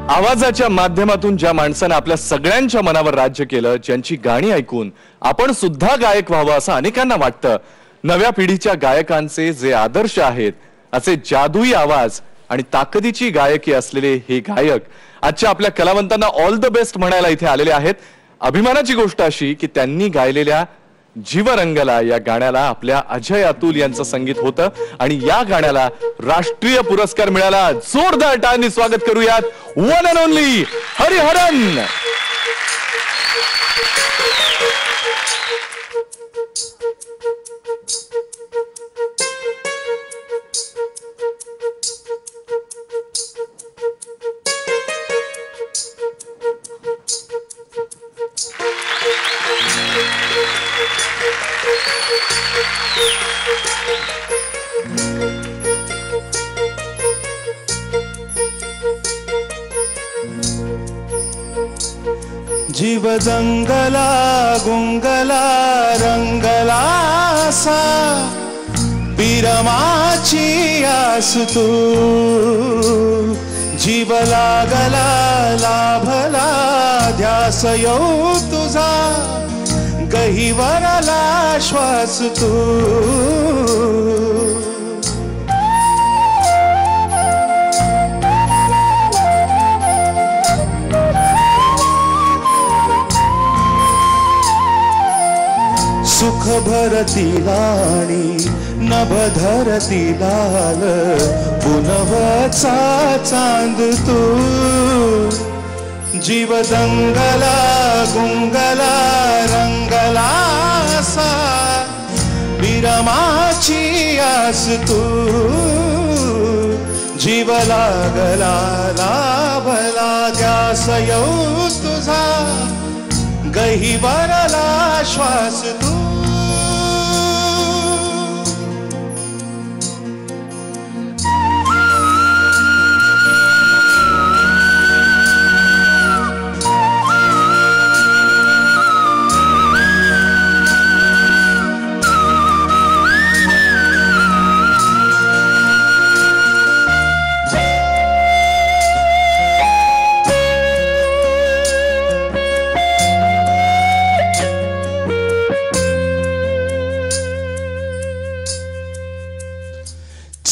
आवाजाच्या माध्यमातून ज्या माणसाने आपल्या सगळ्यांच्या मनावर राज्य केलं, ज्यांची गाणी ऐकून आपण सुद्धा गायक व्हावं असं अनेकांना वाटतं. नव्या पिढीच्या गायकांचे जे आदर्श आहेत, असे जादुई आवाज आणि ताकदीची गायकी असलेले हे गायक आजच्या आपल्या कलावंतांना ऑल द बेस्ट म्हणायला इथे आलेले आहेत. अभिमानाची गोष्ट अशी की त्यांनी गायलेल्या जीवरंगला या गाण्याला आपल्या अजय अतुल यांचं संगीत होतं आणि या गाण्याला राष्ट्रीय पुरस्कार मिळाला. जोरदार टाळ्यांनी स्वागत करूयात वन अँड ओनली हरिहरन. जीव जंगला गुंगला रंगला सा पिरमाची आस तू जीव लागला लाभला ध्यास येऊ तुझा गहिवरला श्वास तू सुख भरती लाणी नभ धरती लाल पुनवचा चांद तू जीव दंगला गुंगला रंगला सा विरमाची आस तू जीव लागला लाभला ध्यास येऊ तुझा गहिवरला श्वास तू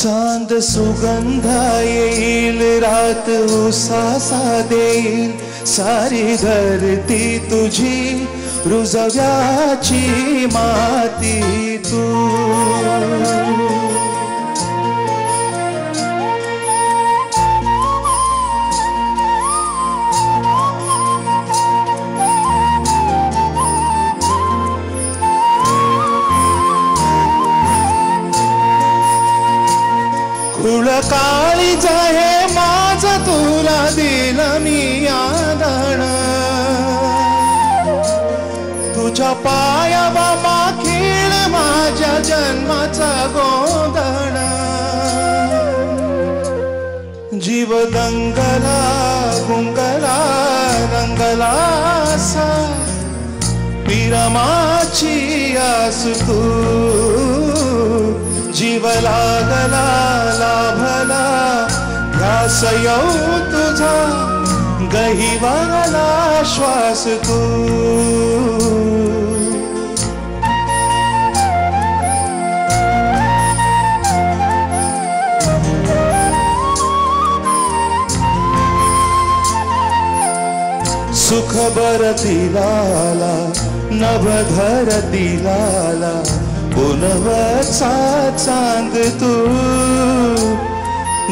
चांद सुगंधा येईल रात उसासा देईल सारी धरती तुझी रुजव्याची माती तू काळी जाहे माझ तुला दिलं मी आदण तुझ्या पाया बाबा खेळ माझ्या जन्माचा गोंधळ जीव दंगला गुंगला रंगला सा पिरमाची आस तू जीव लागला लाभला ध्यास येऊ तुझा गहिवरला श्वास तू सुख भरती लाला नभ धरती लाला पुनवचा चांद तू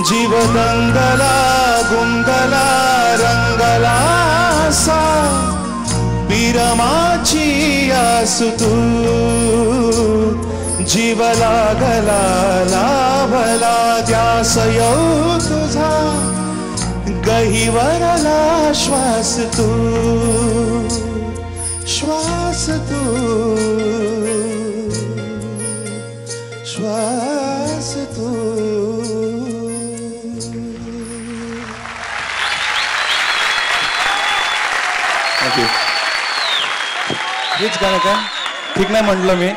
जीव दंगला गुंगला रंगला सा पिरमाची आस तू जीव लागला लाभला ध्यास येऊ तुझा गहिवरला श्वास तू श्वास तू श्वास तू. हेच गाणं का? ठीक नाही म्हटलं मी.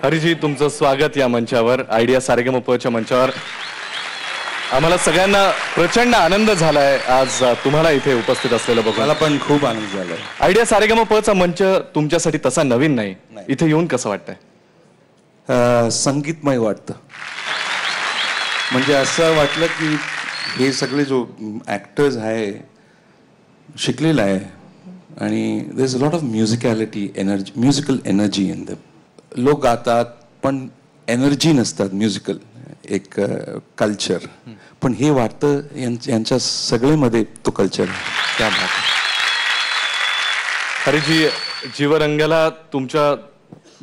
हरिजी, तुमचं स्वागत या मंचावर, आयडिया सारेगमपच्या मंचावर. आम्हाला सगळ्यांना प्रचंड आनंद झालाय आज तुम्हाला इथे उपस्थित असलेलं बघून. मला पण खूप आनंद झालाय. आयडिया सारेगमपचा मंच तुमच्यासाठी तसा नवीन नाही. इथे येऊन कसं वाटतंय? संगीतमय वाटतं. म्हणजे असं वाटलं की हे सगळे जो ऍक्टर्स आहे शिकलेला आहे आणि there is a lot of musicality, energy, musical energy in the. लोक गातात पण एनर्जी नसतात म्युझिकल, एक कल्चर. पण हे वाटतं यांच्या सगळेमध्ये तो कल्चर. त्या हरिजी, जीवरंगाला तुमच्या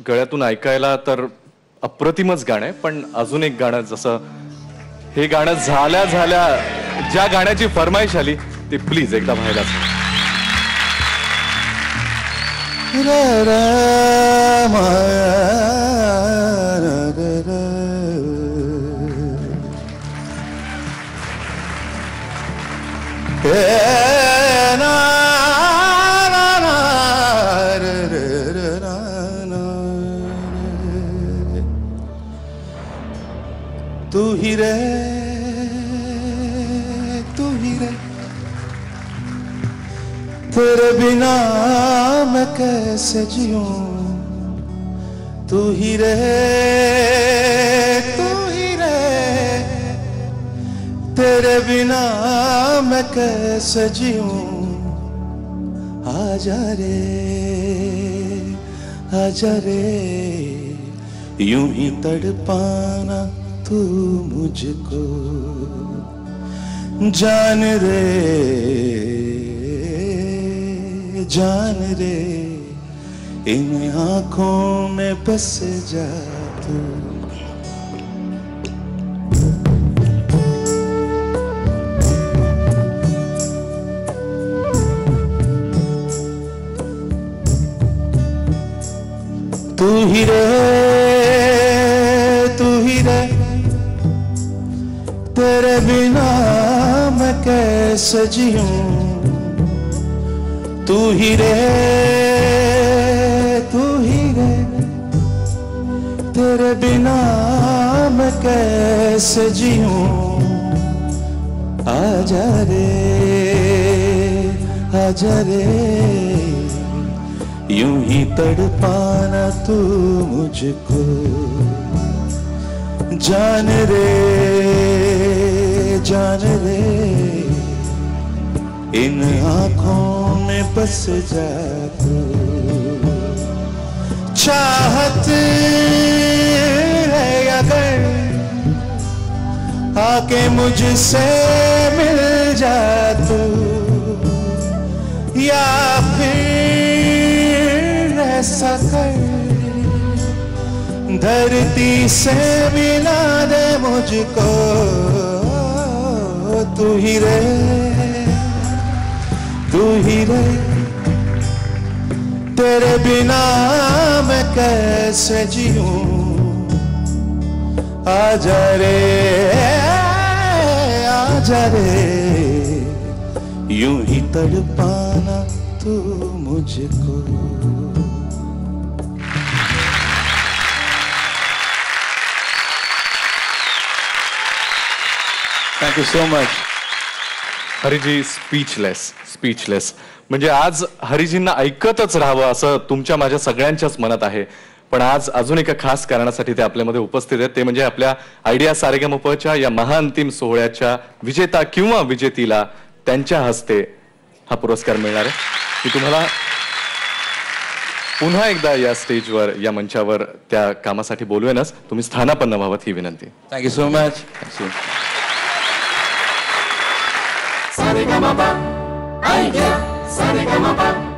गळ्यातून ऐकायला तर अप्रतिमच गाणं आहे, पण अजून एक गाणं, जसं हे गाणं झाल्या झाल्या ज्या गाण्याची फरमाईश आली ते प्लीज एकदा व्हायला. तू ही रे, तू ही रे, तेरे बिना मैं कैसे जीऊं. तू ही रे, तू ही रे, तेरे बिना मैं कैसे जीऊं. आजा रे, आजा रे, यूं ही तड़पाना तू मुझको. जान रे, जान रे, इन आंखों में बस जा तू. तू ही रे, तू ही रे, तेरे बिना मैं कैसे जीऊं. तू ही रे, तू ही रे, तेरे बिना मैं कैसे जीऊं. आजा रे, आजा रे, यूं ही तड़पाना तू मुझको. जान रे, जान रे, इन आंखों में बस जा तू. चाहत है अगर आके मुझसे मिल जा तू, या फिर ऐसा कर धरती से मिला दे मुझको. तू ही रे, तू ही रे, तेरे बिना मैं कैसे जीऊं. आजा रे, आजा रे, यूं ही तड़पाना तू मुझको. Thank you so much. Hariji, speechless, speechless. म्हणजे आज हरिजींना ऐकतच राहावं असं तुमच्या माझ्या सगळ्यांच्याच मनात आहे. पण आज अजून एका खास कारणासाठी ते आपल्यामध्ये उपस्थित आहेत. ते म्हणजे आपल्या आयडिया सारेगमपच्या या महाअंतिम सोहळ्याच्या विजेता किंवा विजेतीला त्यांच्या हस्ते हा पुरस्कार मिळणार आहे. मी तुम्हाला पुन्हा एकदा या स्टेजवर, या मंचावर त्या कामासाठी बोलवेनच. तुम्ही स्थानापन्न व्हावत ही विनंती. Thank you so much. Saregama, idea, Saregama.